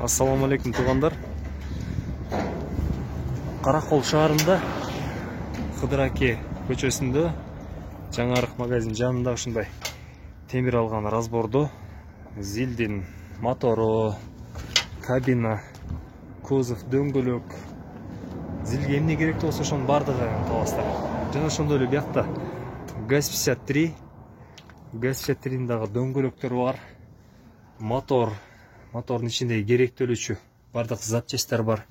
Ассаламу алейкум туғандар. Қарақол шаарында Кыдыр аке көчөсүндө жаңарык магазин жанында ушундай темир алган разбордо зилдин мотору, кабина, кузов, дөңгөлөк, зилге эмне керек болсо ошонун бардыгын табасыздар. Жана ошондой эле биякта ГАЗ-53, ГАЗ-53 дагы дөңгөлөктөр бар, мотордун ичинде керектөлүүчү бардык запчасттар бар.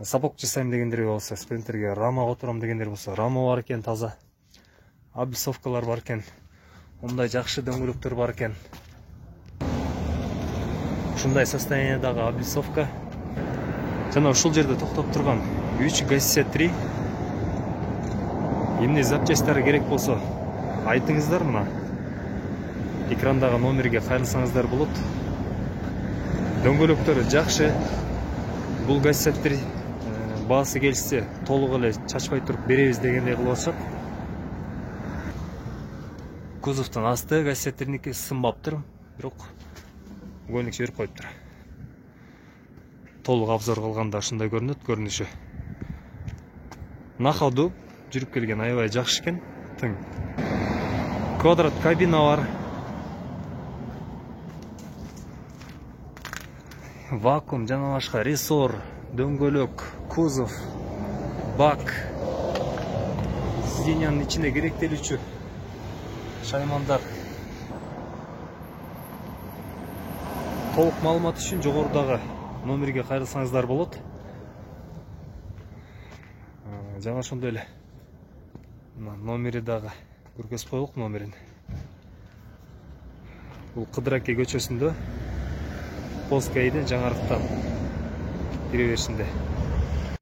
Сапок жасайм дегендер болсо, спринтерге рама отурам дегендер болсо, рама бар экен, таза облицовкалар бар экен, мындай жакшы дөңгөлөктөр бар экен. Ушундай состояниедагы облицовка. Жана ушул жерде токтоп турган 3 ГАЗ-53 эмне запчасттары керек болсо айтыңыздар, мына экрандагы номерге кайрылсаңыздар болот. Дөңгөлөктөрү жакшы. Бул ГАЗ-53 баасы келсе толук эле чачпай туруп беребиз дегендей кылып атышат. Кузовдун асты ГАЗ-53ники сынбаптыр, бирок көйнөк жиберип коюптур. Толук обзор кылганда ушундай көрүнөт көрүнүшү. На ходу жүрүп келген аябай жакшы экен. Тың квадрат кабина бар. Вакуум жана башка рессор, дөңгөлөк, кузов, бак, сиденьянын ичинде керектелүүчү шаймандар. Толук маалымат үчүн жогорудагы номерге кайрылсаңыздар болот. Жана ошондой эле номери дагы көргөзүп коелук номерин. Бул Кыдыр аке көчөсүндө Полскайдын жаңарыктан кире беришинде.